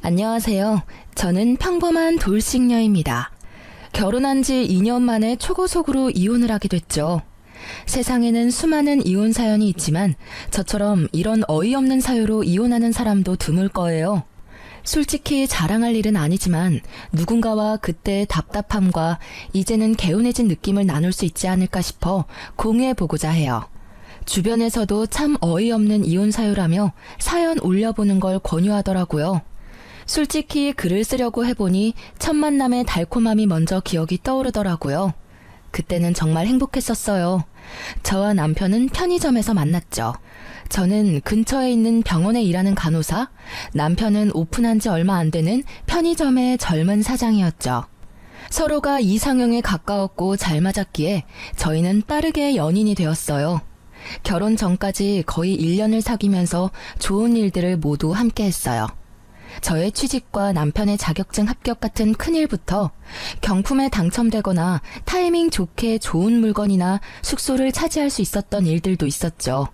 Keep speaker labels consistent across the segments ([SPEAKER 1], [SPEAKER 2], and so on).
[SPEAKER 1] 안녕하세요. 저는 평범한 돌싱녀입니다. 결혼한 지 2년 만에 초고속으로 이혼을 하게 됐죠. 세상에는 수많은 이혼 사연이 있지만 저처럼 이런 어이없는 사유로 이혼하는 사람도 드물 거예요. 솔직히 자랑할 일은 아니지만 누군가와 그때의 답답함과 이제는 개운해진 느낌을 나눌 수 있지 않을까 싶어 공유해보고자 해요. 주변에서도 참 어이없는 이혼 사유라며 사연 올려보는 걸 권유하더라고요. 솔직히 글을 쓰려고 해보니 첫 만남의 달콤함이 먼저 기억이 떠오르더라고요. 그때는 정말 행복했었어요. 저와 남편은 편의점에서 만났죠. 저는 근처에 있는 병원에 일하는 간호사, 남편은 오픈한 지 얼마 안 되는 편의점의 젊은 사장이었죠. 서로가 이상형에 가까웠고 잘 맞았기에 저희는 빠르게 연인이 되었어요. 결혼 전까지 거의 1년을 사귀면서 좋은 일들을 모두 함께 했어요. 저의 취직과 남편의 자격증 합격 같은 큰일부터 경품에 당첨되거나 타이밍 좋게 좋은 물건이나 숙소를 차지할 수 있었던 일들도 있었죠.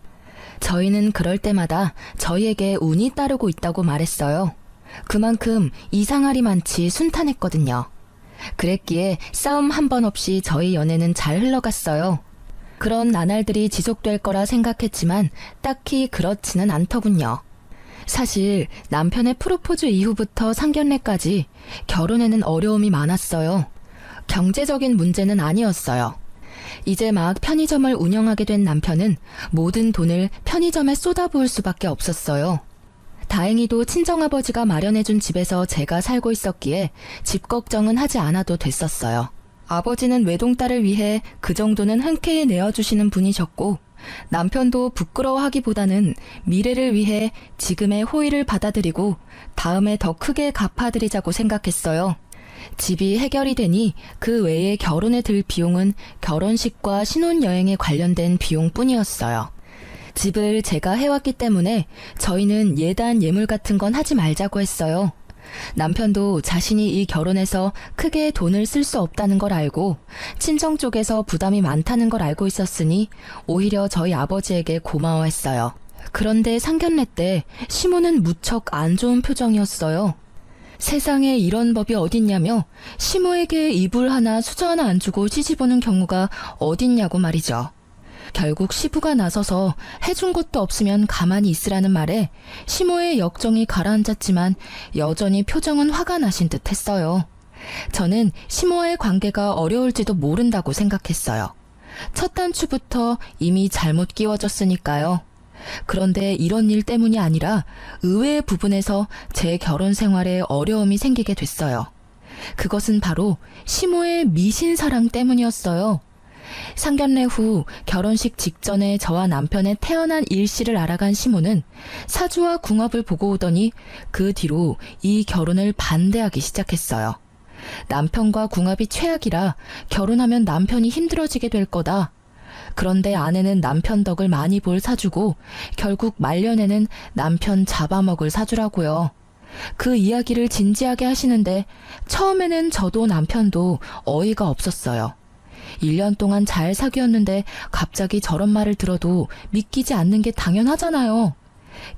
[SPEAKER 1] 저희는 그럴 때마다 저희에게 운이 따르고 있다고 말했어요. 그만큼 이상할이 많지 순탄했거든요. 그랬기에 싸움 한 번 없이 저희 연애는 잘 흘러갔어요. 그런 나날들이 지속될 거라 생각했지만 딱히 그렇지는 않더군요. 사실 남편의 프로포즈 이후부터 상견례까지 결혼에는 어려움이 많았어요. 경제적인 문제는 아니었어요. 이제 막 편의점을 운영하게 된 남편은 모든 돈을 편의점에 쏟아부을 수밖에 없었어요. 다행히도 친정아버지가 마련해준 집에서 제가 살고 있었기에 집 걱정은 하지 않아도 됐었어요. 아버지는 외동딸을 위해 그 정도는 흔쾌히 내어주시는 분이셨고 남편도 부끄러워하기보다는 미래를 위해 지금의 호의를 받아들이고 다음에 더 크게 갚아드리자고 생각했어요. 집이 해결이 되니 그 외에 결혼에 들 비용은 결혼식과 신혼여행에 관련된 비용뿐이었어요. 집을 제가 해왔기 때문에 저희는 예단 예물 같은 건 하지 말자고 했어요. 남편도 자신이 이 결혼에서 크게 돈을 쓸 수 없다는 걸 알고 친정 쪽에서 부담이 많다는 걸 알고 있었으니 오히려 저희 아버지에게 고마워했어요. 그런데 상견례 때 시모는 무척 안 좋은 표정이었어요. 세상에 이런 법이 어딨냐며 시모에게 이불 하나 수저 하나 안 주고 시집오는 경우가 어딨냐고 말이죠. 결국 시부가 나서서 해준 것도 없으면 가만히 있으라는 말에 시모의 역정이 가라앉았지만 여전히 표정은 화가 나신 듯 했어요. 저는 시모의 관계가 어려울지도 모른다고 생각했어요. 첫 단추부터 이미 잘못 끼워졌으니까요. 그런데 이런 일 때문이 아니라 의외의 부분에서 제 결혼 생활에 어려움이 생기게 됐어요. 그것은 바로 시모의 미신사랑 때문이었어요. 상견례 후 결혼식 직전에 저와 남편의 태어난 일시를 알아간 시모는 사주와 궁합을 보고 오더니 그 뒤로 이 결혼을 반대하기 시작했어요. 남편과 궁합이 최악이라 결혼하면 남편이 힘들어지게 될 거다. 그런데 아내는 남편 덕을 많이 볼 사주고 결국 말년에는 남편 잡아먹을 사주라고요. 그 이야기를 진지하게 하시는데 처음에는 저도 남편도 어이가 없었어요. 1년 동안 잘 사귀었는데 갑자기 저런 말을 들어도 믿기지 않는 게 당연하잖아요.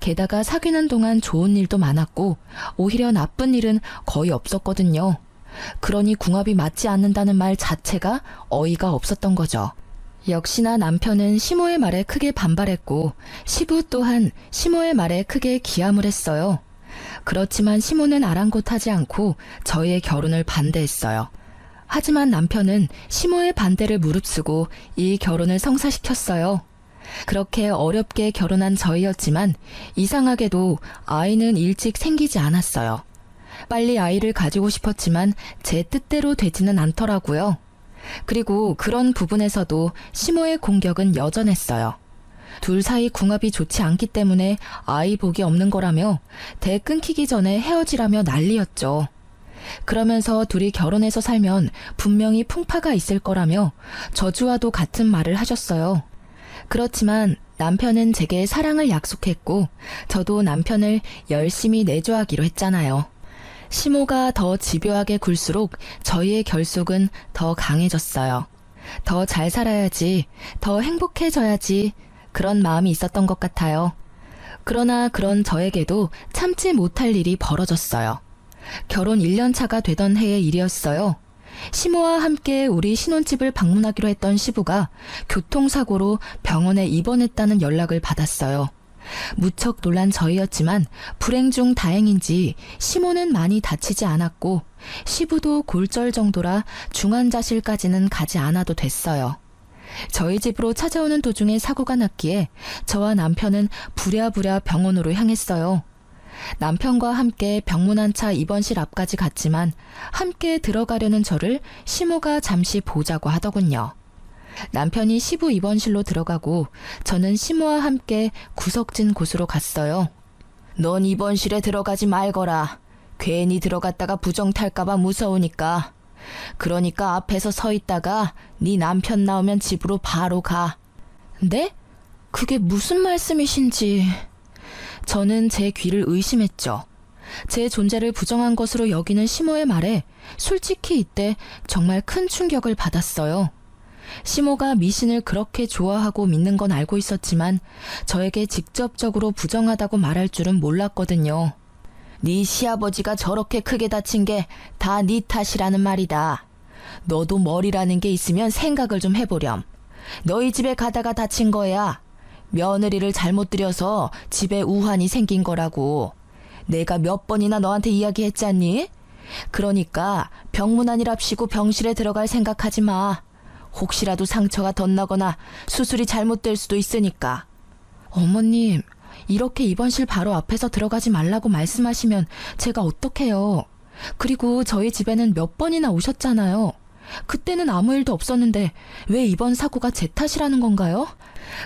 [SPEAKER 1] 게다가 사귀는 동안 좋은 일도 많았고 오히려 나쁜 일은 거의 없었거든요. 그러니 궁합이 맞지 않는다는 말 자체가 어이가 없었던 거죠. 역시나 남편은 시모의 말에 크게 반발했고 시부 또한 시모의 말에 크게 기함을 했어요. 그렇지만 시모는 아랑곳하지 않고 저희의 결혼을 반대했어요. 하지만 남편은 시모의 반대를 무릅쓰고 이 결혼을 성사시켰어요. 그렇게 어렵게 결혼한 저희였지만 이상하게도 아이는 일찍 생기지 않았어요. 빨리 아이를 가지고 싶었지만 제 뜻대로 되지는 않더라고요. 그리고 그런 부분에서도 시모의 공격은 여전했어요. 둘 사이 궁합이 좋지 않기 때문에 아이 복이 없는 거라며 대 끊기기 전에 헤어지라며 난리였죠. 그러면서 둘이 결혼해서 살면 분명히 풍파가 있을 거라며 저주와도 같은 말을 하셨어요. 그렇지만 남편은 제게 사랑을 약속했고 저도 남편을 열심히 내조하기로 했잖아요. 시모가 더 집요하게 굴수록 저희의 결속은 더 강해졌어요. 더 잘 살아야지, 더 행복해져야지 그런 마음이 있었던 것 같아요. 그러나 그런 저에게도 참지 못할 일이 벌어졌어요. 결혼 1년 차가 되던 해의 일이었어요. 시모와 함께 우리 신혼집을 방문하기로 했던 시부가 교통사고로 병원에 입원했다는 연락을 받았어요. 무척 놀란 저희였지만 불행 중 다행인지 시모는 많이 다치지 않았고 시부도 골절 정도라 중환자실까지는 가지 않아도 됐어요. 저희 집으로 찾아오는 도중에 사고가 났기에 저와 남편은 부랴부랴 병원으로 향했어요. 남편과 함께 병문안차 입원실 앞까지 갔지만 함께 들어가려는 저를 시모가 잠시 보자고 하더군요. 남편이 시부 입원실로 들어가고 저는 시모와 함께 구석진 곳으로 갔어요. 넌 입원실에 들어가지 말거라. 괜히 들어갔다가 부정 탈까봐 무서우니까. 그러니까 앞에서 서 있다가 네 남편 나오면 집으로 바로 가. 네? 그게 무슨 말씀이신지... 저는 제 귀를 의심했죠. 제 존재를 부정한 것으로 여기는 시모의 말에 솔직히 이때 정말 큰 충격을 받았어요. 시모가 미신을 그렇게 좋아하고 믿는 건 알고 있었지만 저에게 직접적으로 부정하다고 말할 줄은 몰랐거든요. 네 시아버지가 저렇게 크게 다친 게 다 네 탓이라는 말이다. 너도 머리라는 게 있으면 생각을 좀 해보렴. 너희 집에 가다가 다친 거야. 며느리를 잘못 들여서 집에 우환이 생긴 거라고. 내가 몇 번이나 너한테 이야기했잖니? 그러니까 병문안이랍시고 병실에 들어갈 생각하지 마. 혹시라도 상처가 덧나거나 수술이 잘못될 수도 있으니까. 어머님, 이렇게 입원실 바로 앞에서 들어가지 말라고 말씀하시면 제가 어떡해요. 그리고 저희 집에는 몇 번이나 오셨잖아요. 그때는 아무 일도 없었는데 왜 이번 사고가 제 탓이라는 건가요?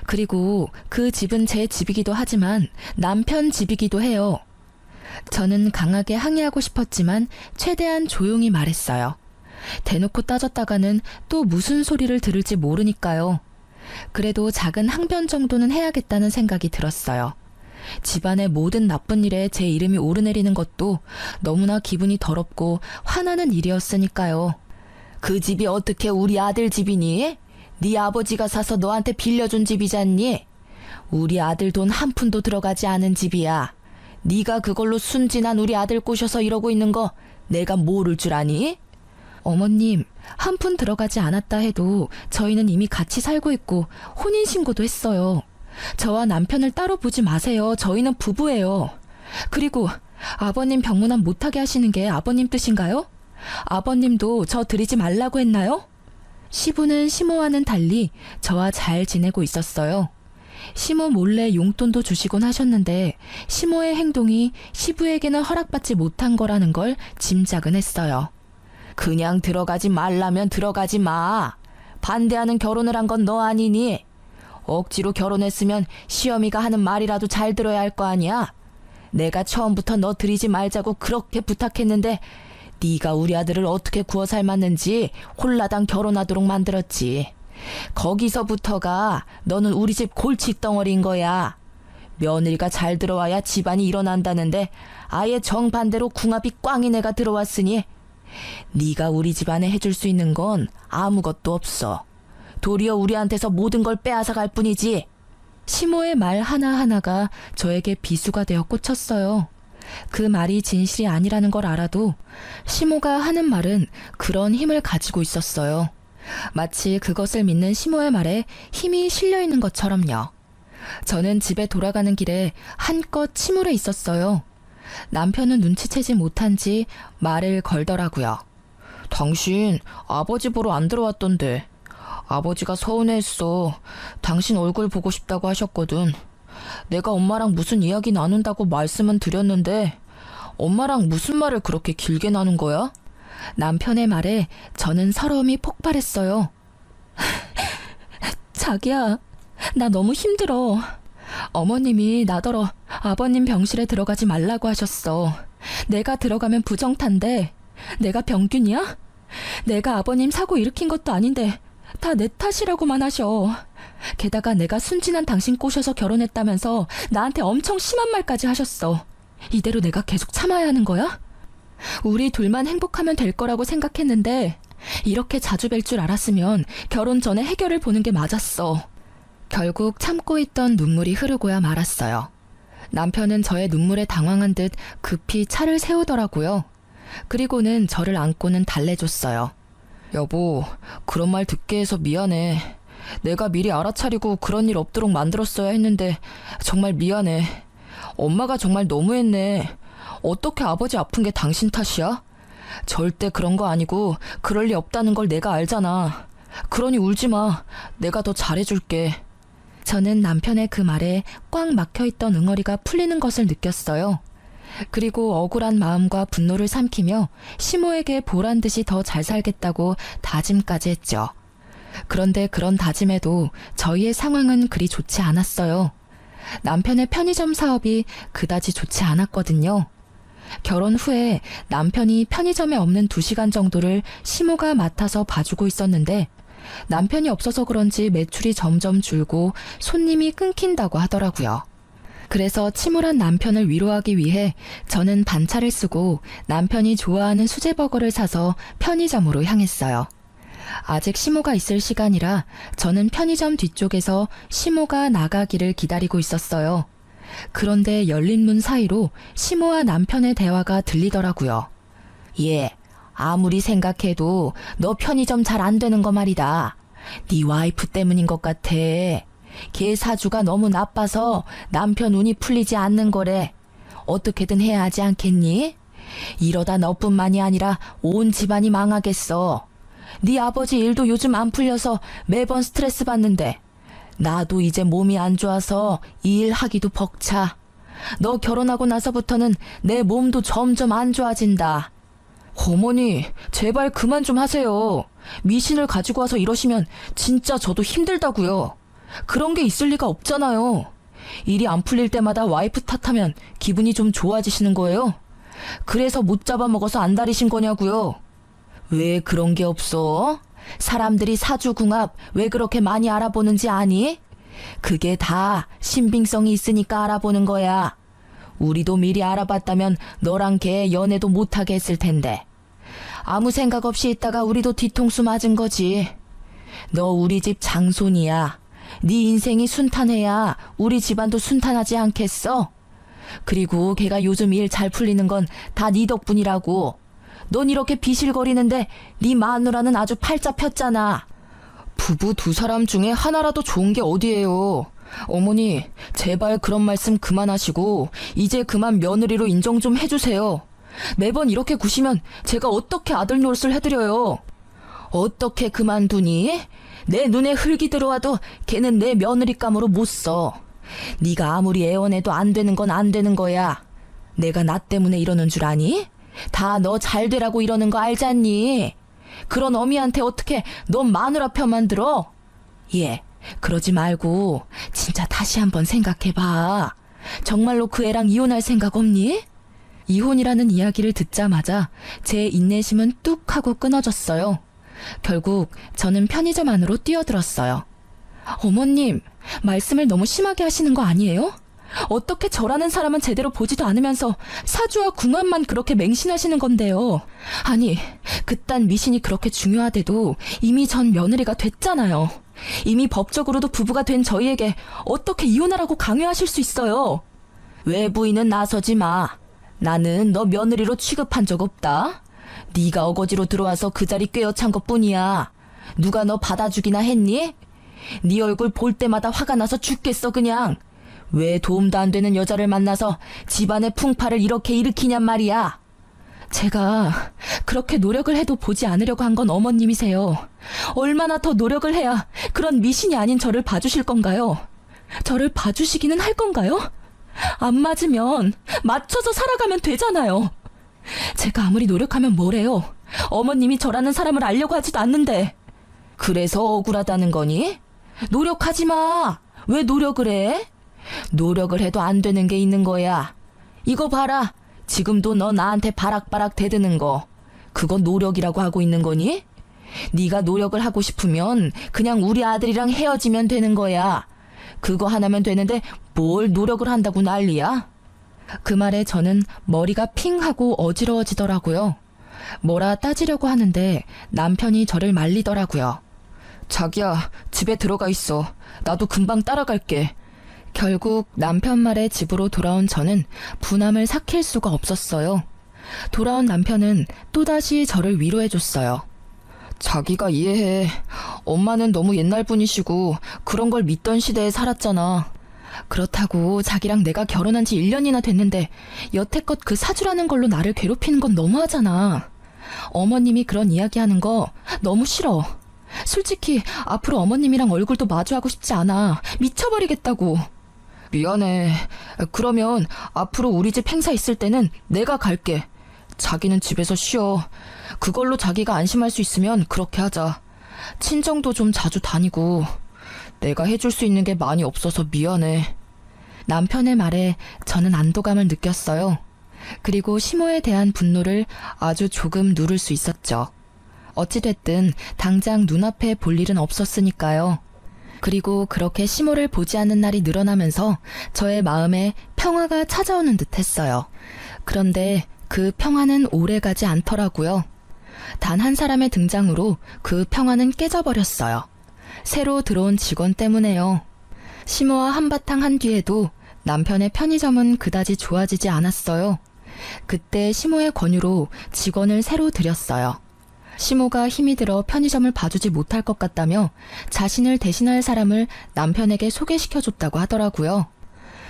[SPEAKER 1] 그리고 그 집은 제 집이기도 하지만 남편 집이기도 해요. 저는 강하게 항의하고 싶었지만 최대한 조용히 말했어요. 대놓고 따졌다가는 또 무슨 소리를 들을지 모르니까요. 그래도 작은 항변 정도는 해야겠다는 생각이 들었어요. 집안의 모든 나쁜 일에 제 이름이 오르내리는 것도 너무나 기분이 더럽고 화나는 일이었으니까요. 그 집이 어떻게 우리 아들 집이니? 네 아버지가 사서 너한테 빌려준 집이잖니? 우리 아들 돈 한 푼도 들어가지 않은 집이야. 네가 그걸로 순진한 우리 아들 꼬셔서 이러고 있는 거 내가 모를 줄 아니? 어머님, 한 푼 들어가지 않았다 해도 저희는 이미 같이 살고 있고 혼인신고도 했어요. 저와 남편을 따로 보지 마세요. 저희는 부부예요. 그리고 아버님 병문안 못하게 하시는 게 아버님 뜻인가요? 아버님도 저 드리지 말라고 했나요? 시부는 시모와는 달리 저와 잘 지내고 있었어요. 시모 몰래 용돈도 주시곤 하셨는데 시모의 행동이 시부에게는 허락받지 못한 거라는 걸 짐작은 했어요. 그냥 들어가지 말라면 들어가지 마. 반대하는 결혼을 한 건 너 아니니? 억지로 결혼했으면 시어미가 하는 말이라도 잘 들어야 할 거 아니야? 내가 처음부터 너 들이지 말자고 그렇게 부탁했는데 네가 우리 아들을 어떻게 구워 삶았는지 홀라당 결혼하도록 만들었지. 거기서부터가 너는 우리 집 골칫덩어리인 거야. 며느리가 잘 들어와야 집안이 일어난다는데 아예 정반대로 궁합이 꽝인 애가 들어왔으니 네가 우리 집안에 해줄 수 있는 건 아무것도 없어. 도리어 우리한테서 모든 걸 빼앗아갈 뿐이지. 시모의 말 하나하나가 저에게 비수가 되어 꽂혔어요. 그 말이 진실이 아니라는 걸 알아도 시모가 하는 말은 그런 힘을 가지고 있었어요. 마치 그것을 믿는 시모의 말에 힘이 실려 있는 것처럼요. 저는 집에 돌아가는 길에 한껏 침울해 있었어요. 남편은 눈치채지 못한지 말을 걸더라고요. 당신 아버지 보러 안 들어왔던데. 아버지가 서운해했어. 당신 얼굴 보고 싶다고 하셨거든. 내가 엄마랑 무슨 이야기 나눈다고 말씀은 드렸는데 엄마랑 무슨 말을 그렇게 길게 나눈 거야? 남편의 말에 저는 서러움이 폭발했어요. 자기야, 나 너무 힘들어. 어머님이 나더러 아버님 병실에 들어가지 말라고 하셨어. 내가 들어가면 부정탄데 내가 병균이야? 내가 아버님 사고 일으킨 것도 아닌데 다 내 탓이라고만 하셔. 게다가 내가 순진한 당신 꼬셔서 결혼했다면서 나한테 엄청 심한 말까지 하셨어. 이대로 내가 계속 참아야 하는 거야? 우리 둘만 행복하면 될 거라고 생각했는데 이렇게 자주 뵐 줄 알았으면 결혼 전에 해결을 보는 게 맞았어. 결국 참고 있던 눈물이 흐르고야 말았어요. 남편은 저의 눈물에 당황한 듯 급히 차를 세우더라고요. 그리고는 저를 안고는 달래줬어요. 여보, 그런 말 듣게 해서 미안해. 내가 미리 알아차리고 그런 일 없도록 만들었어야 했는데 정말 미안해. 엄마가 정말 너무했네. 어떻게 아버지 아픈 게 당신 탓이야? 절대 그런 거 아니고 그럴 리 없다는 걸 내가 알잖아. 그러니 울지 마. 내가 더 잘해줄게. 저는 남편의 그 말에 꽉 막혀있던 응어리가 풀리는 것을 느꼈어요. 그리고 억울한 마음과 분노를 삼키며 시모에게 보란 듯이 더 잘 살겠다고 다짐까지 했죠. 그런데 그런 다짐에도 저희의 상황은 그리 좋지 않았어요. 남편의 편의점 사업이 그다지 좋지 않았거든요. 결혼 후에 남편이 편의점에 없는 2시간 정도를 시모가 맡아서 봐주고 있었는데 남편이 없어서 그런지 매출이 점점 줄고 손님이 끊긴다고 하더라고요. 그래서 침울한 남편을 위로하기 위해 저는 반차를 쓰고 남편이 좋아하는 수제버거를 사서 편의점으로 향했어요. 아직 시모가 있을 시간이라 저는 편의점 뒤쪽에서 시모가 나가기를 기다리고 있었어요. 그런데 열린 문 사이로 시모와 남편의 대화가 들리더라고요. 예, 아무리 생각해도 너 편의점 잘 안 되는 거 말이다. 네 와이프 때문인 것 같아. 걔 사주가 너무 나빠서 남편 운이 풀리지 않는 거래. 어떻게든 해야 하지 않겠니? 이러다 너뿐만이 아니라 온 집안이 망하겠어. 네 아버지 일도 요즘 안 풀려서 매번 스트레스 받는데 나도 이제 몸이 안 좋아서 이 일 하기도 벅차. 너 결혼하고 나서부터는 내 몸도 점점 안 좋아진다. 어머니, 제발 그만 좀 하세요. 미신을 가지고 와서 이러시면 진짜 저도 힘들다고요. 그런 게 있을 리가 없잖아요. 일이 안 풀릴 때마다 와이프 탓하면 기분이 좀 좋아지시는 거예요? 그래서 못 잡아먹어서 안달이신 거냐고요. 왜 그런 게 없어? 사람들이 사주궁합 왜 그렇게 많이 알아보는지 아니? 그게 다 신빙성이 있으니까 알아보는 거야. 우리도 미리 알아봤다면 너랑 걔 연애도 못하게 했을 텐데. 아무 생각 없이 있다가 우리도 뒤통수 맞은 거지. 너 우리 집 장손이야. 네 인생이 순탄해야 우리 집안도 순탄하지 않겠어? 그리고 걔가 요즘 일 잘 풀리는 건 다 네 덕분이라고. 넌 이렇게 비실거리는데 네 마누라는 아주 팔자 폈잖아. 부부 2사람 중에 하나라도 좋은 게 어디예요. 어머니, 제발 그런 말씀 그만하시고 이제 그만 며느리로 인정 좀 해주세요. 매번 이렇게 구시면 제가 어떻게 아들 노릇을 해드려요. 어떻게 그만두니? 내 눈에 흙이 들어와도 걔는 내 며느리감으로 못 써. 네가 아무리 애원해도 안 되는 건 안 되는 거야. 내가 나 때문에 이러는 줄 아니? 다 너 잘 되라고 이러는 거 알잖니? 그런 어미한테 어떻게 넌 마누라 편만 들어? 예, 그러지 말고 진짜 다시 한번 생각해봐. 정말로 그 애랑 이혼할 생각 없니? 이혼이라는 이야기를 듣자마자 제 인내심은 뚝 하고 끊어졌어요. 결국 저는 편의점 안으로 뛰어들었어요. 어머님, 말씀을 너무 심하게 하시는 거 아니에요? 어떻게 저라는 사람은 제대로 보지도 않으면서 사주와 궁합만 그렇게 맹신하시는 건데요. 아니, 그딴 미신이 그렇게 중요하대도 이미 전 며느리가 됐잖아요. 이미 법적으로도 부부가 된 저희에게 어떻게 이혼하라고 강요하실 수 있어요? 외부인은 나서지 마. 나는 너 며느리로 취급한 적 없다. 네가 어거지로 들어와서 그 자리 꿰어찬 것뿐이야. 누가 너 받아주기나 했니? 네 얼굴 볼 때마다 화가 나서 죽겠어 그냥. 왜 도움도 안 되는 여자를 만나서 집안의 풍파를 이렇게 일으키냔 말이야. 제가 그렇게 노력을 해도 보지 않으려고 한 건 어머님이세요. 얼마나 더 노력을 해야 그런 미신이 아닌 저를 봐주실 건가요? 저를 봐주시기는 할 건가요? 안 맞으면 맞춰서 살아가면 되잖아요. 제가 아무리 노력하면 뭐래요? 어머님이 저라는 사람을 알려고 하지도 않는데. 그래서 억울하다는 거니? 노력하지 마. 왜 노력을 해? 노력을 해도 안 되는 게 있는 거야. 이거 봐라. 지금도 너 나한테 바락바락 대드는 거. 그거 노력이라고 하고 있는 거니? 네가 노력을 하고 싶으면 그냥 우리 아들이랑 헤어지면 되는 거야. 그거 하나면 되는데 뭘 노력을 한다고 난리야? 그 말에 저는 머리가 핑 하고 어지러워지더라고요. 뭐라 따지려고 하는데 남편이 저를 말리더라고요. 자기야, 집에 들어가 있어. 나도 금방 따라갈게. 결국 남편 말에 집으로 돌아온 저는 분함을 삭힐 수가 없었어요. 돌아온 남편은 또다시 저를 위로해줬어요. 자기가 이해해. 엄마는 너무 옛날 분이시고 그런 걸 믿던 시대에 살았잖아. 그렇다고 자기랑 내가 결혼한 지 1년이나 됐는데 여태껏 그 사주라는 걸로 나를 괴롭히는 건 너무하잖아. 어머님이 그런 이야기하는 거 너무 싫어. 솔직히 앞으로 어머님이랑 얼굴도 마주하고 싶지 않아. 미쳐버리겠다고. 미안해. 그러면 앞으로 우리 집 행사 있을 때는 내가 갈게. 자기는 집에서 쉬어. 그걸로 자기가 안심할 수 있으면 그렇게 하자. 친정도 좀 자주 다니고. 내가 해줄 수 있는 게 많이 없어서 미안해. 남편의 말에 저는 안도감을 느꼈어요. 그리고 시모에 대한 분노를 아주 조금 누를 수 있었죠. 어찌됐든 당장 눈앞에 볼 일은 없었으니까요. 그리고 그렇게 시모를 보지 않는 날이 늘어나면서 저의 마음에 평화가 찾아오는 듯 했어요. 그런데 그 평화는 오래가지 않더라고요. 단 한 사람의 등장으로 그 평화는 깨져버렸어요. 새로 들어온 직원 때문에요. 시모와 한바탕 한 뒤에도 남편의 편의점은 그다지 좋아지지 않았어요. 그때 시모의 권유로 직원을 새로 들였어요. 시모가 힘이 들어 편의점을 봐주지 못할 것 같다며 자신을 대신할 사람을 남편에게 소개시켜줬다고 하더라고요.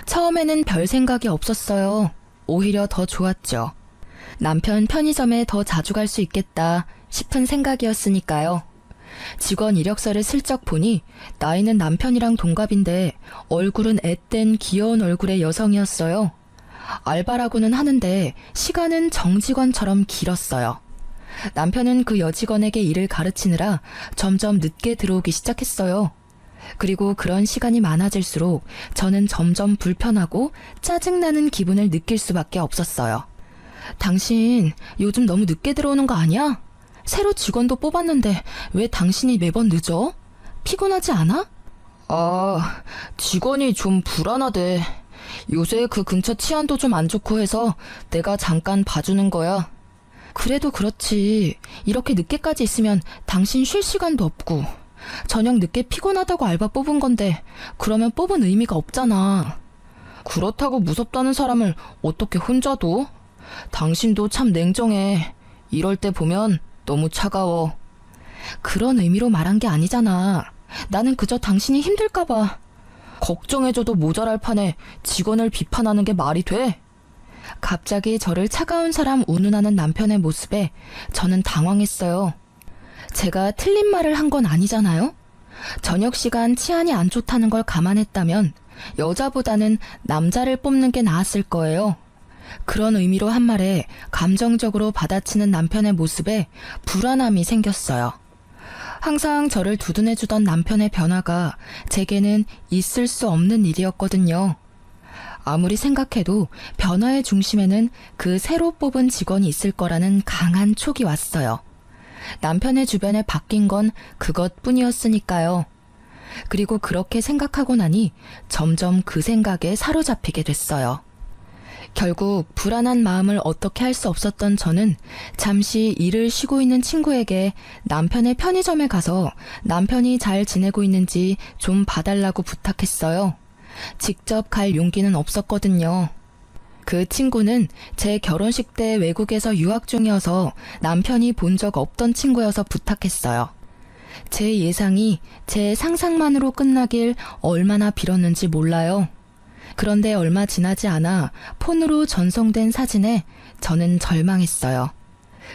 [SPEAKER 1] 처음에는 별 생각이 없었어요. 오히려 더 좋았죠. 남편 편의점에 더 자주 갈 수 있겠다 싶은 생각이었으니까요. 직원 이력서를 슬쩍 보니 나이는 남편이랑 동갑인데 얼굴은 앳된 귀여운 얼굴의 여성이었어요. 알바라고는 하는데 시간은 정직원처럼 길었어요. 남편은 그 여직원에게 일을 가르치느라 점점 늦게 들어오기 시작했어요. 그리고 그런 시간이 많아질수록 저는 점점 불편하고 짜증나는 기분을 느낄 수밖에 없었어요. 당신 요즘 너무 늦게 들어오는 거 아니야? 새로 직원도 뽑았는데 왜 당신이 매번 늦어? 피곤하지 않아? 아, 직원이 좀 불안하대. 요새 그 근처 치안도 좀 안 좋고 해서 내가 잠깐 봐주는 거야. 그래도 그렇지. 이렇게 늦게까지 있으면 당신 쉴 시간도 없고. 저녁 늦게 피곤하다고 알바 뽑은 건데 그러면 뽑은 의미가 없잖아. 그렇다고 무섭다는 사람을 어떻게 혼자 둬? 당신도 참 냉정해. 이럴 때 보면 너무 차가워. 그런 의미로 말한 게 아니잖아. 나는 그저 당신이 힘들까봐. 걱정해줘도 모자랄 판에 직원을 비판하는 게 말이 돼? 갑자기 저를 차가운 사람 운운하는 남편의 모습에 저는 당황했어요. 제가 틀린 말을 한 건 아니잖아요? 저녁 시간 치안이 안 좋다는 걸 감안했다면 여자보다는 남자를 뽑는 게 나았을 거예요. 그런 의미로 한 말에 감정적으로 받아치는 남편의 모습에 불안함이 생겼어요. 항상 저를 두둔해주던 남편의 변화가 제게는 있을 수 없는 일이었거든요. 아무리 생각해도 변화의 중심에는 그 새로 뽑은 직원이 있을 거라는 강한 촉이 왔어요. 남편의 주변에 바뀐 건 그것뿐이었으니까요. 그리고 그렇게 생각하고 나니 점점 그 생각에 사로잡히게 됐어요. 결국 불안한 마음을 어떻게 할 수 없었던 저는 잠시 일을 쉬고 있는 친구에게 남편의 편의점에 가서 남편이 잘 지내고 있는지 좀 봐달라고 부탁했어요. 직접 갈 용기는 없었거든요. 그 친구는 제 결혼식 때 외국에서 유학 중이어서 남편이 본 적 없던 친구여서 부탁했어요. 제 예상이 제 상상만으로 끝나길 얼마나 빌었는지 몰라요. 그런데 얼마 지나지 않아 폰으로 전송된 사진에 저는 절망했어요.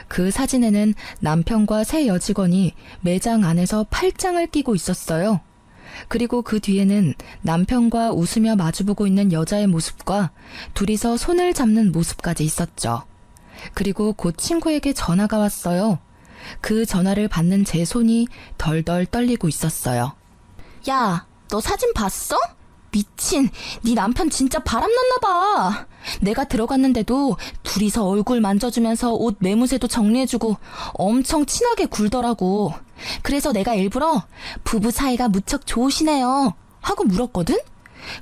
[SPEAKER 1] 그 사진에는 남편과 새 여직원이 매장 안에서 팔짱을 끼고 있었어요. 그리고 그 뒤에는 남편과 웃으며 마주보고 있는 여자의 모습과 둘이서 손을 잡는 모습까지 있었죠. 그리고 곧 친구에게 전화가 왔어요. 그 전화를 받는 제 손이 덜덜 떨리고 있었어요. 야, 너 사진 봤어? 미친, 네 남편 진짜 바람났나 봐. 내가 들어갔는데도 둘이서 얼굴 만져주면서 옷 매무새도 정리해주고 엄청 친하게 굴더라고. 그래서 내가 일부러 부부 사이가 무척 좋으시네요 하고 물었거든?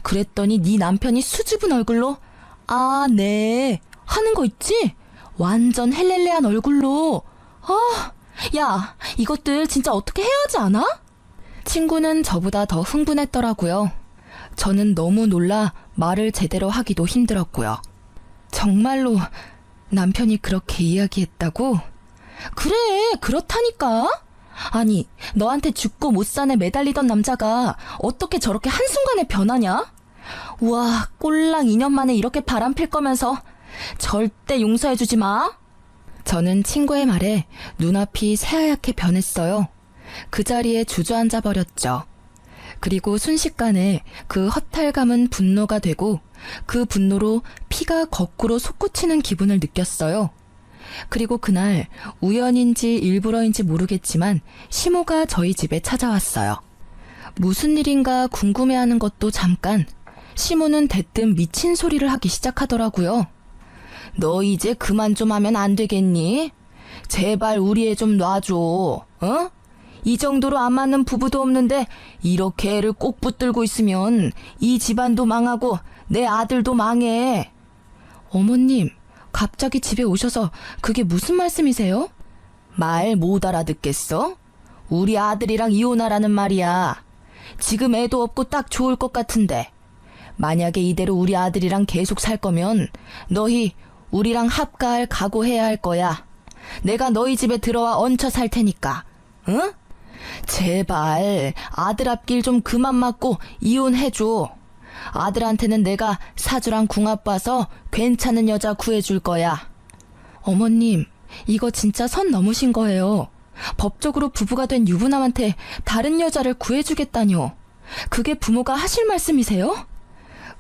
[SPEAKER 1] 그랬더니 네 남편이 수줍은 얼굴로 아, 네 하는 거 있지? 완전 헬렐레한 얼굴로. 아, 야, 이것들 진짜 어떻게 해야 하지 않아? 친구는 저보다 더 흥분했더라고요. 저는 너무 놀라 말을 제대로 하기도 힘들었고요. 정말로 남편이 그렇게 이야기했다고? 그래, 그렇다니까. 아니, 너한테 죽고 못 산에 매달리던 남자가 어떻게 저렇게 한순간에 변하냐? 우와, 꼴랑 2년 만에 이렇게 바람필 거면서 절대 용서해주지 마. 저는 친구의 말에 눈앞이 새하얗게 변했어요. 그 자리에 주저앉아 버렸죠. 그리고 순식간에 그 허탈감은 분노가 되고 그 분노로 피가 거꾸로 솟구치는 기분을 느꼈어요. 그리고 그날 우연인지 일부러인지 모르겠지만 시모가 저희 집에 찾아왔어요. 무슨 일인가 궁금해하는 것도 잠깐, 시모는 대뜸 미친 소리를 하기 시작하더라고요. 너 이제 그만 좀 하면 안 되겠니? 제발 우리 애 좀 놔줘. 어? 이 정도로 안 맞는 부부도 없는데 이렇게 애를 꼭 붙들고 있으면 이 집안도 망하고 내 아들도 망해. 어머님, 갑자기 집에 오셔서 그게 무슨 말씀이세요? 말 못 알아듣겠어? 우리 아들이랑 이혼하라는 말이야. 지금 애도 없고 딱 좋을 것 같은데 만약에 이대로 우리 아들이랑 계속 살 거면 너희 우리랑 합가할 각오해야 할 거야. 내가 너희 집에 들어와 얹혀 살 테니까. 응? 제발 아들 앞길 좀 그만 맞고 이혼해줘. 아들한테는 내가 사주랑 궁합 봐서 괜찮은 여자 구해줄 거야. 어머님, 이거 진짜 선 넘으신 거예요. 법적으로 부부가 된 유부남한테 다른 여자를 구해주겠다뇨. 그게 부모가 하실 말씀이세요?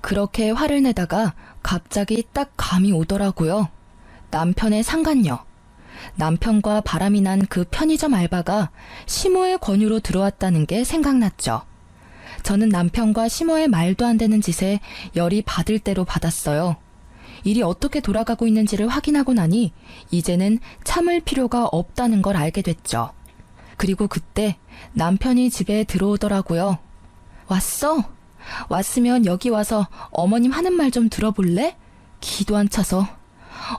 [SPEAKER 1] 그렇게 화를 내다가 갑자기 딱 감이 오더라고요. 남편의 상간녀. 남편과 바람이 난 그 편의점 알바가 시모의 권유로 들어왔다는 게 생각났죠. 저는 남편과 시모의 말도 안 되는 짓에 열이 받을 대로 받았어요. 일이 어떻게 돌아가고 있는지를 확인하고 나니 이제는 참을 필요가 없다는 걸 알게 됐죠. 그리고 그때 남편이 집에 들어오더라고요. 왔어? 왔으면 여기 와서 어머님 하는 말 좀 들어볼래? 기도 안 차서.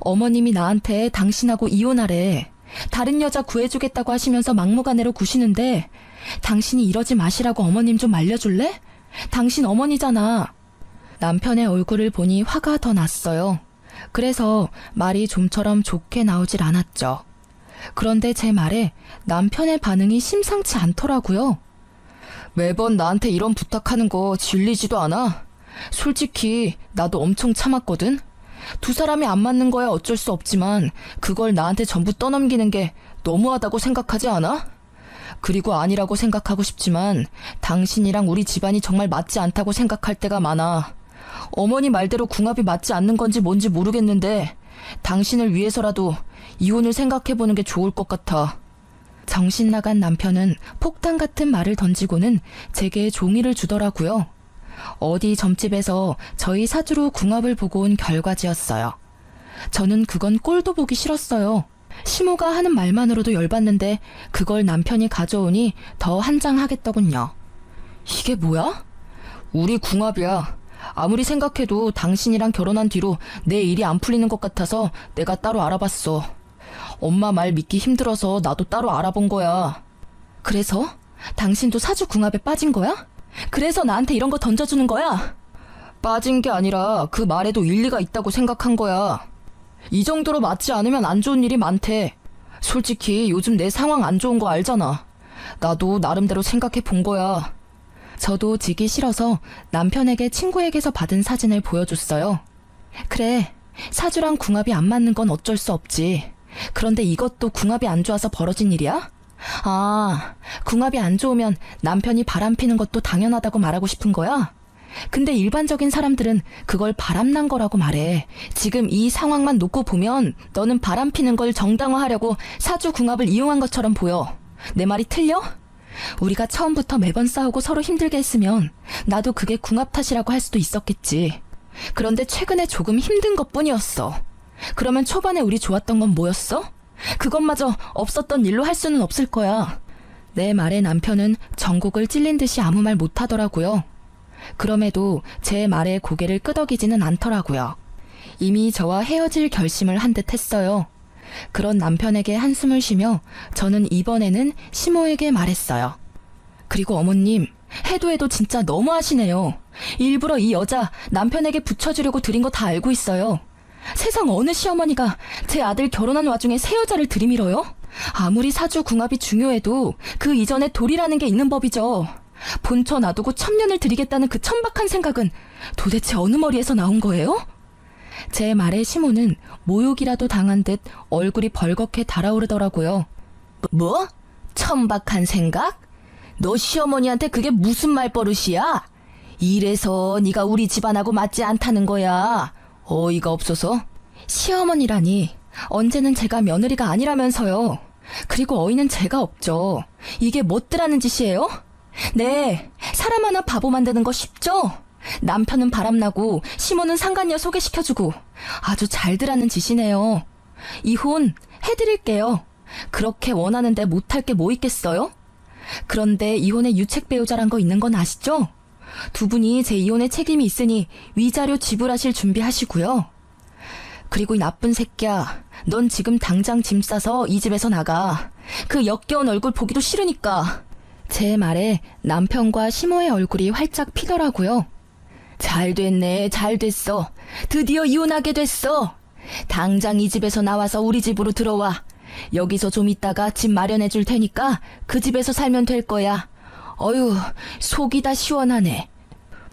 [SPEAKER 1] 어머님이 나한테 당신하고 이혼하래. 다른 여자 구해주겠다고 하시면서 막무가내로 구시는데 당신이 이러지 마시라고 어머님 좀 알려줄래? 당신 어머니잖아. 남편의 얼굴을 보니 화가 더 났어요. 그래서 말이 좀처럼 좋게 나오질 않았죠. 그런데 제 말에 남편의 반응이 심상치 않더라고요. 매번 나한테 이런 부탁하는 거 질리지도 않아? 솔직히 나도 엄청 참았거든? 두 사람이 안 맞는 거야 어쩔 수 없지만 그걸 나한테 전부 떠넘기는 게 너무하다고 생각하지 않아? 그리고 아니라고 생각하고 싶지만 당신이랑 우리 집안이 정말 맞지 않다고 생각할 때가 많아. 어머니 말대로 궁합이 맞지 않는 건지 뭔지 모르겠는데 당신을 위해서라도 이혼을 생각해보는 게 좋을 것 같아. 정신 나간 남편은 폭탄 같은 말을 던지고는 제게 종이를 주더라고요. 어디 점집에서 저희 사주로 궁합을 보고 온 결과지였어요. 저는 그건 꼴도 보기 싫었어요. 시모가 하는 말만으로도 열받는데 그걸 남편이 가져오니 더 한장하겠더군요. 이게 뭐야? 우리 궁합이야. 아무리 생각해도 당신이랑 결혼한 뒤로 내 일이 안 풀리는 것 같아서 내가 따로 알아봤어. 엄마 말 믿기 힘들어서 나도 따로 알아본 거야. 그래서? 당신도 사주 궁합에 빠진 거야? 그래서 나한테 이런 거 던져주는 거야? 빠진 게 아니라 그 말에도 일리가 있다고 생각한 거야. 이 정도로 맞지 않으면 안 좋은 일이 많대. 솔직히 요즘 내 상황 안 좋은 거 알잖아. 나도 나름대로 생각해 본 거야. 저도 지기 싫어서 남편에게 친구에게서 받은 사진을 보여줬어요. 그래, 사주랑 궁합이 안 맞는 건 어쩔 수 없지. 그런데 이것도 궁합이 안 좋아서 벌어진 일이야? 아, 궁합이 안 좋으면 남편이 바람피는 것도 당연하다고 말하고 싶은 거야? 근데 일반적인 사람들은 그걸 바람난 거라고 말해. 지금 이 상황만 놓고 보면 너는 바람피는 걸 정당화하려고 사주 궁합을 이용한 것처럼 보여. 내 말이 틀려? 우리가 처음부터 매번 싸우고 서로 힘들게 했으면 나도 그게 궁합 탓이라고 할 수도 있었겠지. 그런데 최근에 조금 힘든 것뿐이었어. 그러면 초반에 우리 좋았던 건 뭐였어? 그것마저 없었던 일로 할 수는 없을 거야. 내 말에 남편은 전곡을 찔린 듯이 아무 말 못하더라고요. 그럼에도 제 말에 고개를 끄덕이지는 않더라고요. 이미 저와 헤어질 결심을 한 듯 했어요. 그런 남편에게 한숨을 쉬며 저는 이번에는 시모에게 말했어요. 그리고 어머님, 해도 진짜 너무하시네요. 일부러 이 여자 남편에게 붙여주려고 드린 거 다 알고 있어요. 세상 어느 시어머니가 제 아들 결혼한 와중에 새 여자를 들이밀어요? 아무리 사주 궁합이 중요해도 그 이전에 돌이라는 게 있는 법이죠. 본처 놔두고 천년을 드리겠다는 그 천박한 생각은 도대체 어느 머리에서 나온 거예요? 제 말에 시모는 모욕이라도 당한 듯 얼굴이 벌겋게 달아오르더라고요. 뭐? 천박한 생각? 너 시어머니한테 그게 무슨 말버릇이야? 이래서 네가 우리 집안하고 맞지 않다는 거야. 어이가 없어서. 시어머니라니, 언제는 제가 며느리가 아니라면서요. 그리고 어이는 제가 없죠. 이게 못되라는 짓이에요? 네, 사람 하나 바보 만드는 거 쉽죠? 남편은 바람나고 시모는 상간녀 소개시켜주고 아주 잘들하는 짓이네요. 이혼 해드릴게요. 그렇게 원하는데 못할 게 뭐 있겠어요? 그런데 이혼에 유책 배우자란 거 있는 건 아시죠? 두 분이 제 이혼에 책임이 있으니 위자료 지불하실 준비하시고요. 그리고 이 나쁜 새끼야, 넌 지금 당장 짐 싸서 이 집에서 나가. 그 역겨운 얼굴 보기도 싫으니까. 제 말에 남편과 시모의 얼굴이 활짝 피더라고요. 잘 됐네, 잘 됐어. 드디어 이혼하게 됐어. 당장 이 집에서 나와서 우리 집으로 들어와. 여기서 좀 있다가 집 마련해 줄 테니까 그 집에서 살면 될 거야. 어휴, 속이 다 시원하네.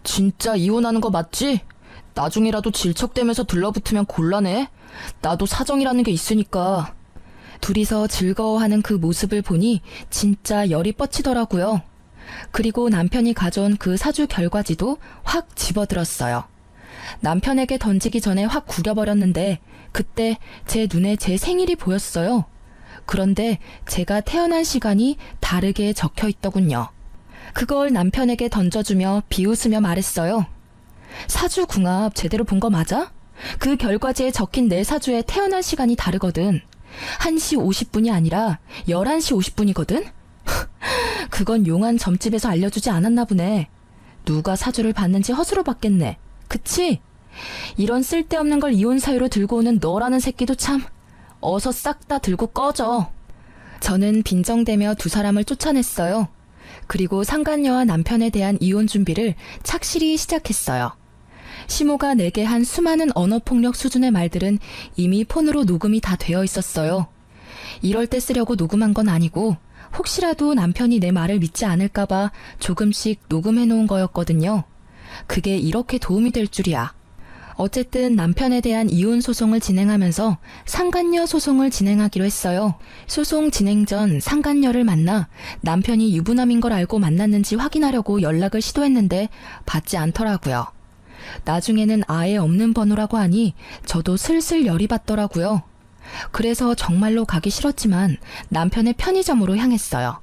[SPEAKER 1] 진짜 이혼하는 거 맞지? 나중이라도 질척대면서 들러붙으면 곤란해. 나도 사정이라는 게 있으니까. 둘이서 즐거워하는 그 모습을 보니 진짜 열이 뻗치더라고요. 그리고 남편이 가져온 그 사주 결과지도 확 집어들었어요. 남편에게 던지기 전에 확 구겨버렸는데 그때 제 눈에 제 생일이 보였어요. 그런데 제가 태어난 시간이 다르게 적혀 있더군요. 그걸 남편에게 던져주며 비웃으며 말했어요. 사주 궁합 제대로 본 거 맞아? 그 결과지에 적힌 내 사주에 태어난 시간이 다르거든. 1시 50분이 아니라 11시 50분이거든? 그건 용한 점집에서 알려주지 않았나 보네. 누가 사주를 봤는지 허수로 봤겠네. 그치? 이런 쓸데없는 걸 이혼 사유로 들고 오는 너라는 새끼도 참. 어서 싹 다 들고 꺼져. 저는 빈정대며 두 사람을 쫓아냈어요. 그리고 상간녀와 남편에 대한 이혼 준비를 착실히 시작했어요. 시모가 내게 한 수많은 언어폭력 수준의 말들은 이미 폰으로 녹음이 다 되어 있었어요. 이럴 때 쓰려고 녹음한 건 아니고 혹시라도 남편이 내 말을 믿지 않을까봐 조금씩 녹음해 놓은 거였거든요. 그게 이렇게 도움이 될 줄이야. 어쨌든 남편에 대한 이혼 소송을 진행하면서 상간녀 소송을 진행하기로 했어요. 소송 진행 전 상간녀를 만나 남편이 유부남인 걸 알고 만났는지 확인하려고 연락을 시도했는데 받지 않더라고요. 나중에는 아예 없는 번호라고 하니 저도 슬슬 열이 받더라고요. 그래서 정말로 가기 싫었지만 남편의 편의점으로 향했어요.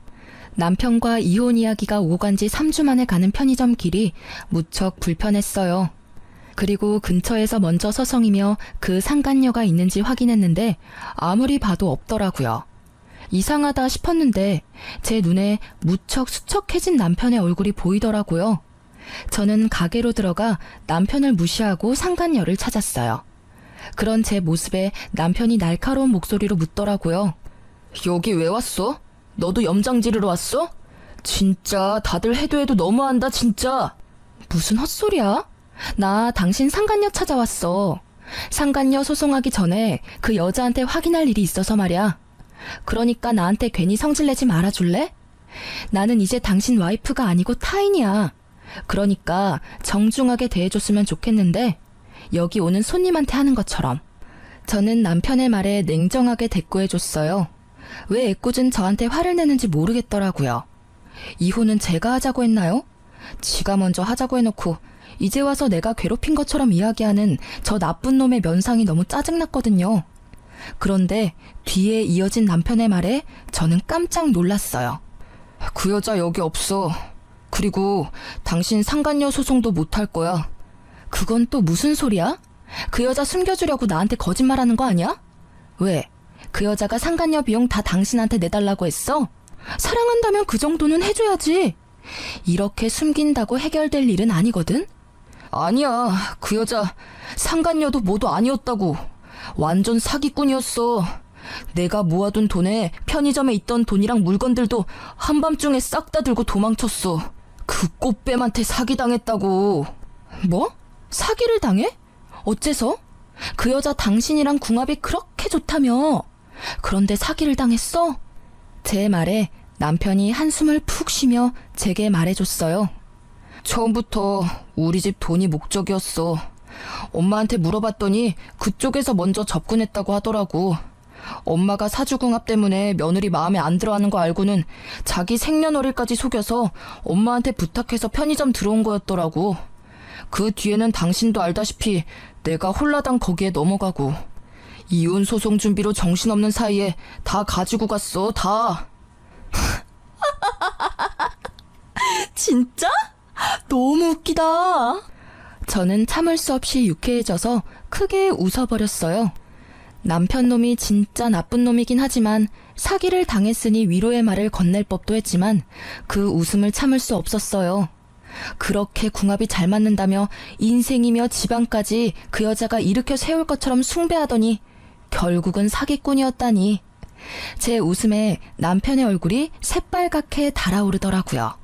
[SPEAKER 1] 남편과 이혼 이야기가 오고 간 지 3주 만에 가는 편의점 길이 무척 불편했어요. 그리고 근처에서 먼저 서성이며 그 상간녀가 있는지 확인했는데 아무리 봐도 없더라고요. 이상하다 싶었는데 제 눈에 무척 수척해진 남편의 얼굴이 보이더라고요. 저는 가게로 들어가 남편을 무시하고 상간녀를 찾았어요. 그런 제 모습에 남편이 날카로운 목소리로 묻더라고요. 여기 왜 왔어? 너도 염장 지르러 왔어? 진짜 다들 해도 너무한다 진짜. 무슨 헛소리야? 나 당신 상간녀 찾아왔어. 상간녀 소송하기 전에 그 여자한테 확인할 일이 있어서 말이야. 그러니까 나한테 괜히 성질내지 말아줄래? 나는 이제 당신 와이프가 아니고 타인이야. 그러니까 정중하게 대해줬으면 좋겠는데 여기 오는 손님한테 하는 것처럼. 저는 남편의 말에 냉정하게 대꾸해줬어요. 왜 애꿎은 저한테 화를 내는지 모르겠더라고요. 이혼은 제가 하자고 했나요? 지가 먼저 하자고 해놓고 이제 와서 내가 괴롭힌 것처럼 이야기하는 저 나쁜 놈의 면상이 너무 짜증났거든요. 그런데 뒤에 이어진 남편의 말에 저는 깜짝 놀랐어요. 그 여자 여기 없어. 그리고 당신 상간녀 소송도 못할 거야. 그건 또 무슨 소리야? 그 여자 숨겨주려고 나한테 거짓말하는 거 아니야? 왜? 그 여자가 상간녀 비용 다 당신한테 내달라고 했어? 사랑한다면 그 정도는 해줘야지. 이렇게 숨긴다고 해결될 일은 아니거든? 아니야, 그 여자 상간녀도 뭐도 아니었다고. 완전 사기꾼이었어. 내가 모아둔 돈에 편의점에 있던 돈이랑 물건들도 한밤중에 싹 다 들고 도망쳤어. 그 꽃뱀한테 사기당했다고. 뭐? 사기를 당해? 어째서? 그 여자 당신이랑 궁합이 그렇게 좋다며. 그런데 사기를 당했어? 제 말에 남편이 한숨을 푹 쉬며 제게 말해줬어요. 처음부터 우리 집 돈이 목적이었어. 엄마한테 물어봤더니 그쪽에서 먼저 접근했다고 하더라고. 엄마가 사주궁합 때문에 며느리 마음에 안 들어하는 거 알고는 자기 생년월일까지 속여서 엄마한테 부탁해서 편의점 들어온 거였더라고. 그 뒤에는 당신도 알다시피 내가 홀라당 거기에 넘어가고 이혼 소송 준비로 정신없는 사이에 다 가지고 갔어, 다. 진짜? 너무 웃기다. 저는 참을 수 없이 유쾌해져서 크게 웃어버렸어요. 남편 놈이 진짜 나쁜 놈이긴 하지만 사기를 당했으니 위로의 말을 건넬 법도 했지만 그 웃음을 참을 수 없었어요. 그렇게 궁합이 잘 맞는다며 인생이며 집안까지 그 여자가 일으켜 세울 것처럼 숭배하더니 결국은 사기꾼이었다니. 제 웃음에 남편의 얼굴이 새빨갛게 달아오르더라고요.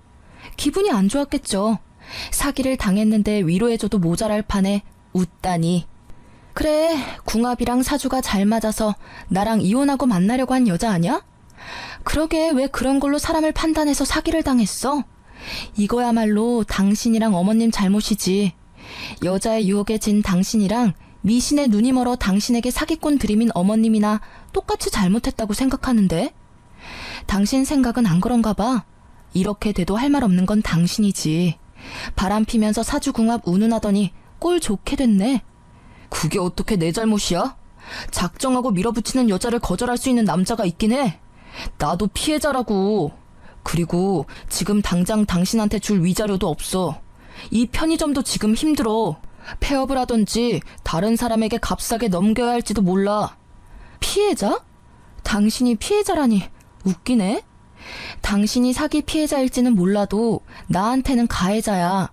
[SPEAKER 1] 기분이 안 좋았겠죠. 사기를 당했는데 위로해줘도 모자랄 판에 웃다니. 그래, 궁합이랑 사주가 잘 맞아서 나랑 이혼하고 만나려고 한 여자 아냐? 그러게 왜 그런 걸로 사람을 판단해서 사기를 당했어? 이거야말로 당신이랑 어머님 잘못이지. 여자의 유혹에 진 당신이랑 미신의 눈이 멀어 당신에게 사기꾼 들이민 어머님이나 똑같이 잘못했다고 생각하는데? 당신 생각은 안 그런가 봐. 이렇게 돼도 할 말 없는 건 당신이지. 바람 피면서 사주궁합 운운하더니 꼴 좋게 됐네. 그게 어떻게 내 잘못이야? 작정하고 밀어붙이는 여자를 거절할 수 있는 남자가 있긴 해. 나도 피해자라고. 그리고 지금 당장 당신한테 줄 위자료도 없어. 이 편의점도 지금 힘들어. 폐업을 하던지 다른 사람에게 값싸게 넘겨야 할지도 몰라. 피해자? 당신이 피해자라니 웃기네. 당신이 사기 피해자일지는 몰라도 나한테는 가해자야.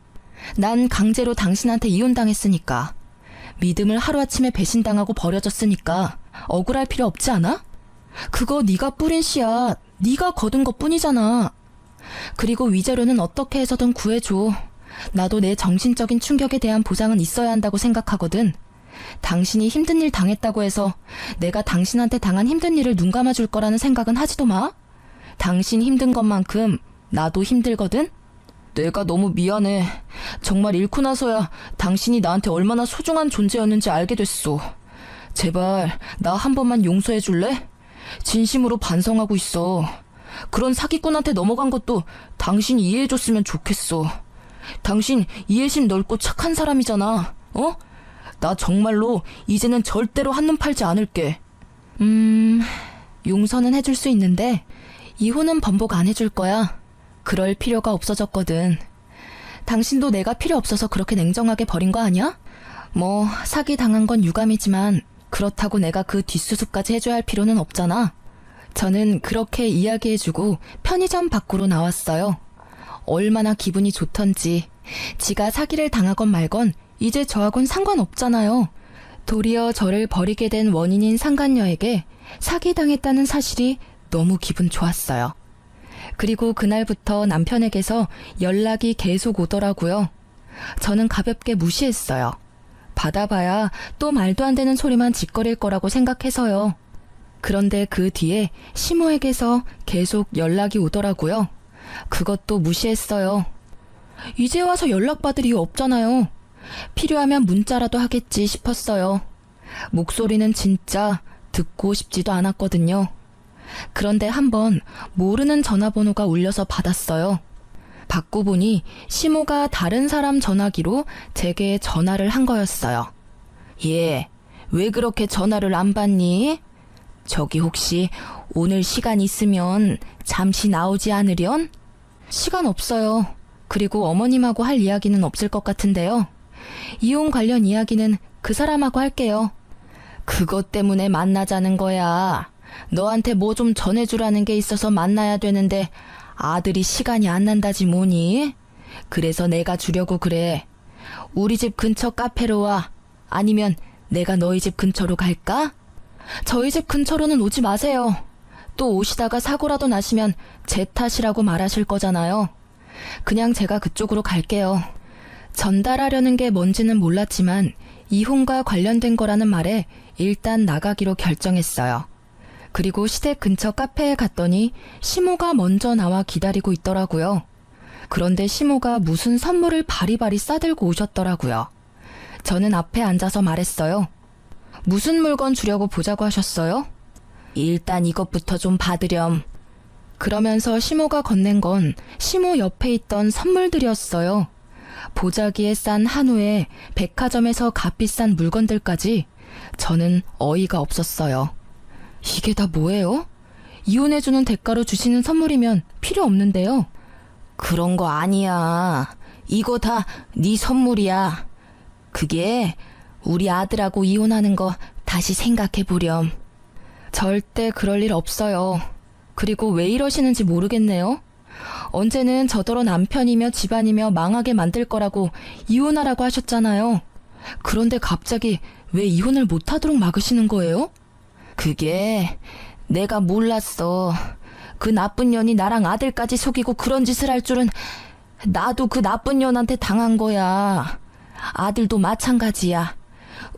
[SPEAKER 1] 난 강제로 당신한테 이혼당했으니까. 믿음을 하루아침에 배신당하고 버려졌으니까 억울할 필요 없지 않아? 그거 네가 뿌린 씨앗, 네가 거둔 것뿐이잖아. 그리고 위자료는 어떻게 해서든 구해줘. 나도 내 정신적인 충격에 대한 보상은 있어야 한다고 생각하거든. 당신이 힘든 일 당했다고 해서 내가 당신한테 당한 힘든 일을 눈 감아줄 거라는 생각은 하지도 마. 당신 힘든 것만큼 나도 힘들거든? 내가 너무 미안해. 정말 잃고 나서야 당신이 나한테 얼마나 소중한 존재였는지 알게 됐어. 제발 나 한 번만 용서해 줄래? 진심으로 반성하고 있어. 그런 사기꾼한테 넘어간 것도 당신이 이해해줬으면 좋겠어. 당신 이해심 넓고 착한 사람이잖아. 어? 나 정말로 이제는 절대로 한눈 팔지 않을게. 용서는 해줄 수 있는데 이혼은 번복 안 해줄 거야. 그럴 필요가 없어졌거든. 당신도 내가 필요 없어서 그렇게 냉정하게 버린 거 아니야? 뭐 사기 당한 건 유감이지만 그렇다고 내가 그 뒷수습까지 해줘야 할 필요는 없잖아. 저는 그렇게 이야기해주고 편의점 밖으로 나왔어요. 얼마나 기분이 좋던지. 지가 사기를 당하건 말건 이제 저하고는 상관없잖아요. 도리어 저를 버리게 된 원인인 상간녀에게 사기당했다는 사실이 너무 기분 좋았어요. 그리고 그날부터 남편에게서 연락이 계속 오더라고요. 저는 가볍게 무시했어요. 받아봐야 또 말도 안 되는 소리만 짓거릴 거라고 생각해서요. 그런데 그 뒤에 시모에게서 계속 연락이 오더라고요. 그것도 무시했어요. 이제 와서 연락받을 이유 없잖아요. 필요하면 문자라도 하겠지 싶었어요. 목소리는 진짜 듣고 싶지도 않았거든요. 그런데 한번 모르는 전화번호가 울려서 받았어요. 받고 보니 시모가 다른 사람 전화기로 제게 전화를 한 거였어요. 예, 왜 그렇게 전화를 안 받니? 저기 혹시 오늘 시간 있으면 잠시 나오지 않으련? 시간 없어요. 그리고 어머님하고 할 이야기는 없을 것 같은데요. 이혼 관련 이야기는 그 사람하고 할게요. 그것 때문에 만나자는 거야. 너한테 뭐 좀 전해주라는 게 있어서 만나야 되는데 아들이 시간이 안 난다지 뭐니? 그래서 내가 주려고 그래. 우리 집 근처 카페로 와. 아니면 내가 너희 집 근처로 갈까? 저희 집 근처로는 오지 마세요. 또 오시다가 사고라도 나시면 제 탓이라고 말하실 거잖아요. 그냥 제가 그쪽으로 갈게요. 전달하려는 게 뭔지는 몰랐지만 이혼과 관련된 거라는 말에 일단 나가기로 결정했어요. 그리고 시댁 근처 카페에 갔더니 시모가 먼저 나와 기다리고 있더라고요. 그런데 시모가 무슨 선물을 바리바리 싸들고 오셨더라고요. 저는 앞에 앉아서 말했어요. 무슨 물건 주려고 보자고 하셨어요? 일단 이것부터 좀 받으렴. 그러면서 시모가 건넨 건 시모 옆에 있던 선물들이었어요. 보자기에 싼 한우에 백화점에서 값비싼 물건들까지. 저는 어이가 없었어요. 이게 다 뭐예요? 이혼해주는 대가로 주시는 선물이면 필요 없는데요. 그런 거 아니야. 이거 다 네 선물이야. 그게 우리 아들하고 이혼하는 거 다시 생각해보렴. 절대 그럴 일 없어요. 그리고 왜 이러시는지 모르겠네요. 언제는 저더러 남편이며 집안이며 망하게 만들 거라고 이혼하라고 하셨잖아요. 그런데 갑자기 왜 이혼을 못하도록 막으시는 거예요? 그게 내가 몰랐어. 그 나쁜 년이 나랑 아들까지 속이고 그런 짓을 할 줄은. 나도 그 나쁜 년한테 당한 거야. 아들도 마찬가지야.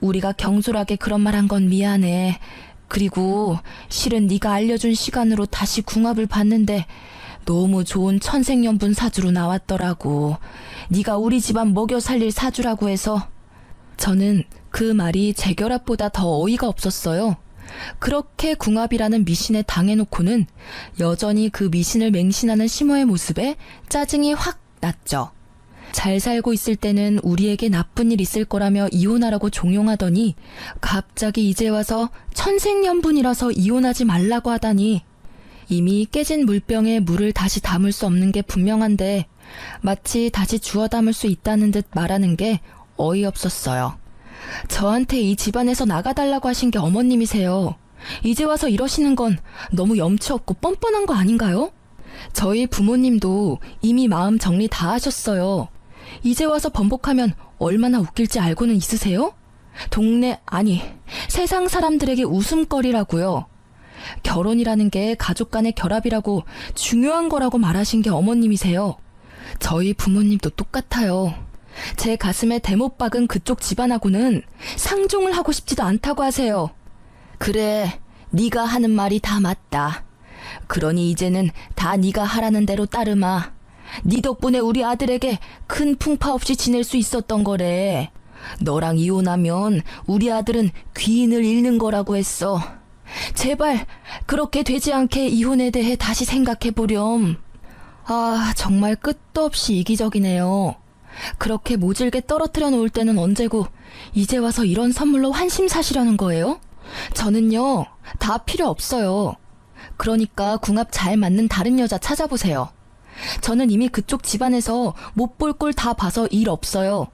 [SPEAKER 1] 우리가 경솔하게 그런 말 한 건 미안해. 그리고 실은 네가 알려준 시간으로 다시 궁합을 봤는데 너무 좋은 천생연분 사주로 나왔더라고. 네가 우리 집안 먹여 살릴 사주라고 해서. 저는 그 말이 재결합보다 더 어이가 없었어요. 그렇게 궁합이라는 미신에 당해놓고는 여전히 그 미신을 맹신하는 시모의 모습에 짜증이 확 났죠. 잘 살고 있을 때는 우리에게 나쁜 일 있을 거라며 이혼하라고 종용하더니 갑자기 이제 와서 천생연분이라서 이혼하지 말라고 하다니. 이미 깨진 물병에 물을 다시 담을 수 없는 게 분명한데 마치 다시 주워 담을 수 있다는 듯 말하는 게 어이없었어요. 저한테 이 집안에서 나가달라고 하신 게 어머님이세요. 이제 와서 이러시는 건 너무 염치 없고 뻔뻔한 거 아닌가요? 저희 부모님도 이미 마음 정리 다 하셨어요. 이제 와서 번복하면 얼마나 웃길지 알고는 있으세요? 동네, 아니, 세상 사람들에게 웃음거리라고요. 결혼이라는 게 가족 간의 결합이라고 중요한 거라고 말하신 게 어머님이세요. 저희 부모님도 똑같아요. 제 가슴에 대못 박은 그쪽 집안하고는 상종을 하고 싶지도 않다고 하세요. 그래, 네가 하는 말이 다 맞다. 그러니 이제는 다 네가 하라는 대로 따르마. 네 덕분에 우리 아들에게 큰 풍파 없이 지낼 수 있었던 거래. 너랑 이혼하면 우리 아들은 귀인을 잃는 거라고 했어. 제발 그렇게 되지 않게 이혼에 대해 다시 생각해보렴. 아, 정말 끝도 없이 이기적이네요. 그렇게 모질게 떨어뜨려 놓을 때는 언제고 이제 와서 이런 선물로 환심 사시려는 거예요? 저는요, 다 필요 없어요. 그러니까 궁합 잘 맞는 다른 여자 찾아보세요. 저는 이미 그쪽 집안에서 못 볼 꼴 다 봐서 일 없어요.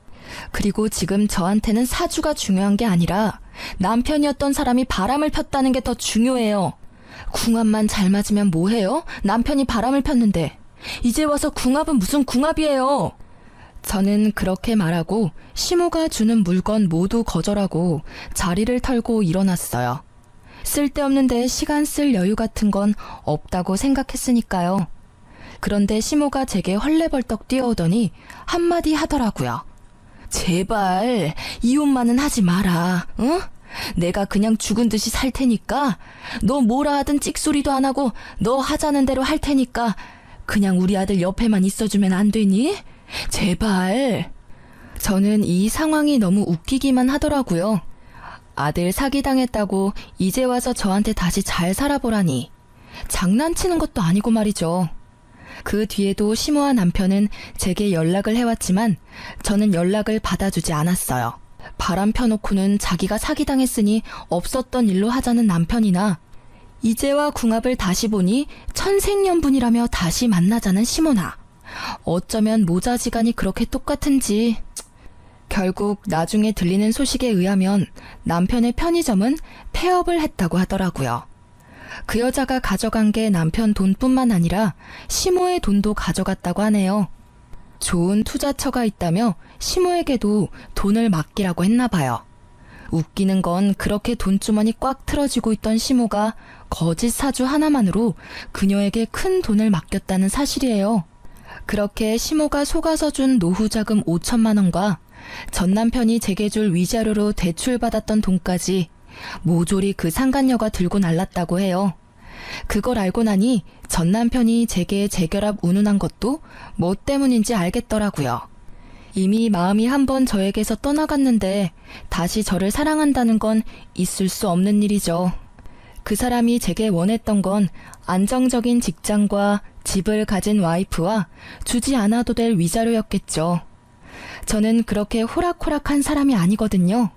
[SPEAKER 1] 그리고 지금 저한테는 사주가 중요한 게 아니라 남편이었던 사람이 바람을 폈다는 게 더 중요해요. 궁합만 잘 맞으면 뭐해요? 남편이 바람을 폈는데. 이제 와서 궁합은 무슨 궁합이에요? 저는 그렇게 말하고 시모가 주는 물건 모두 거절하고 자리를 털고 일어났어요. 쓸데없는데 시간 쓸 여유 같은 건 없다고 생각했으니까요. 그런데 시모가 제게 헐레벌떡 뛰어오더니 한마디 하더라고요. 제발 이혼만은 하지 마라. 응? 내가 그냥 죽은 듯이 살 테니까 너 뭐라 하든 찍소리도 안 하고 너 하자는 대로 할 테니까 그냥 우리 아들 옆에만 있어주면 안 되니? 제발. 저는 이 상황이 너무 웃기기만 하더라고요. 아들 사기당했다고 이제 와서 저한테 다시 잘 살아보라니. 장난치는 것도 아니고 말이죠. 그 뒤에도 시모와 남편은 제게 연락을 해왔지만 저는 연락을 받아주지 않았어요. 바람 펴놓고는 자기가 사기당했으니 없었던 일로 하자는 남편이나 이제와 궁합을 다시 보니 천생연분이라며 다시 만나자는 시모나. 어쩌면 모자지간이 그렇게 똑같은지. 결국 나중에 들리는 소식에 의하면 남편의 편의점은 폐업을 했다고 하더라고요. 그 여자가 가져간 게 남편 돈뿐만 아니라 시모의 돈도 가져갔다고 하네요. 좋은 투자처가 있다며 시모에게도 돈을 맡기라고 했나 봐요. 웃기는 건 그렇게 돈주머니 꽉 틀어지고 있던 시모가 거짓 사주 하나만으로 그녀에게 큰 돈을 맡겼다는 사실이에요. 그렇게 시모가 속아서 준 노후자금 5천만 원과 전 남편이 제게 줄 위자료로 대출받았던 돈까지 모조리 그 상간녀가 들고 날랐다고 해요. 그걸 알고 나니 전 남편이 제게 재결합 운운한 것도 뭐 때문인지 알겠더라고요. 이미 마음이 한번 저에게서 떠나갔는데 다시 저를 사랑한다는 건 있을 수 없는 일이죠. 그 사람이 제게 원했던 건 안정적인 직장과 집을 가진 와이프와 주지 않아도 될 위자료였겠죠. 저는 그렇게 호락호락한 사람이 아니거든요.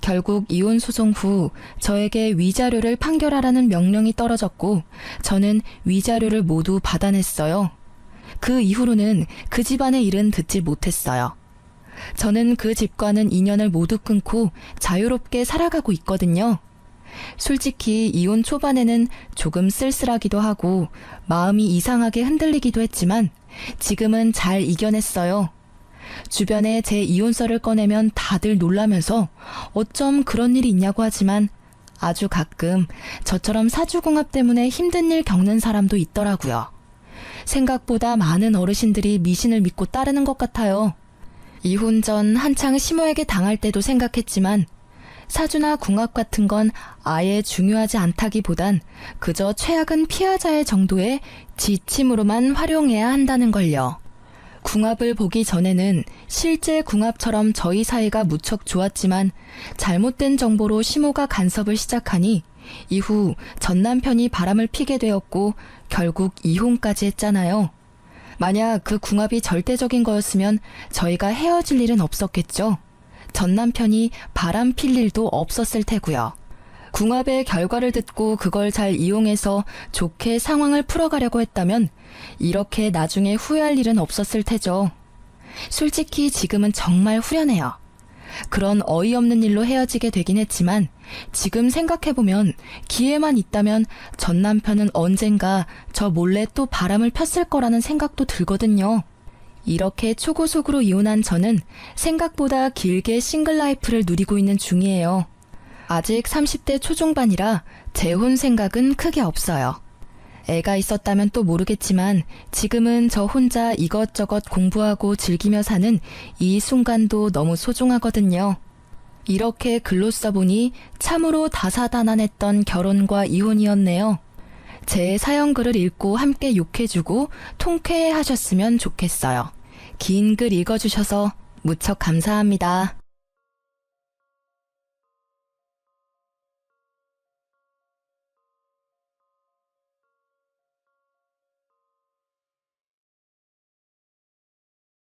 [SPEAKER 1] 결국 이혼 소송 후 저에게 위자료를 판결하라는 명령이 떨어졌고 저는 위자료를 모두 받아냈어요. 그 이후로는 그 집안의 일은 듣지 못했어요. 저는 그 집과는 인연을 모두 끊고 자유롭게 살아가고 있거든요. 솔직히 이혼 초반에는 조금 쓸쓸하기도 하고 마음이 이상하게 흔들리기도 했지만 지금은 잘 이겨냈어요. 주변에 제 이혼설을 꺼내면 다들 놀라면서 어쩜 그런 일이 있냐고 하지만 아주 가끔 저처럼 사주궁합 때문에 힘든 일 겪는 사람도 있더라고요. 생각보다 많은 어르신들이 미신을 믿고 따르는 것 같아요. 이혼 전 한창 시모에게 당할 때도 생각했지만 사주나 궁합 같은 건 아예 중요하지 않다기보단 그저 최악은 피하자의 정도의 지침으로만 활용해야 한다는 걸요. 궁합을 보기 전에는 실제 궁합처럼 저희 사이가 무척 좋았지만 잘못된 정보로 시모가 간섭을 시작하니 이후 전 남편이 바람을 피게 되었고 결국 이혼까지 했잖아요. 만약 그 궁합이 절대적인 거였으면 저희가 헤어질 일은 없었겠죠. 전 남편이 바람 필 일도 없었을 테고요. 궁합의 결과를 듣고 그걸 잘 이용해서 좋게 상황을 풀어가려고 했다면 이렇게 나중에 후회할 일은 없었을 테죠. 솔직히 지금은 정말 후련해요. 그런 어이없는 일로 헤어지게 되긴 했지만 지금 생각해보면 기회만 있다면 전 남편은 언젠가 저 몰래 또 바람을 폈을 거라는 생각도 들거든요. 이렇게 초고속으로 이혼한 저는 생각보다 길게 싱글 라이프를 누리고 있는 중이에요. 아직 30대 초중반이라 재혼 생각은 크게 없어요. 애가 있었다면 또 모르겠지만 지금은 저 혼자 이것저것 공부하고 즐기며 사는 이 순간도 너무 소중하거든요. 이렇게 글로 써보니 참으로 다사다난했던 결혼과 이혼이었네요. 제 사연글을 읽고 함께 욕해주고 통쾌해하셨으면 좋겠어요. 긴 글 읽어주셔서 무척 감사합니다.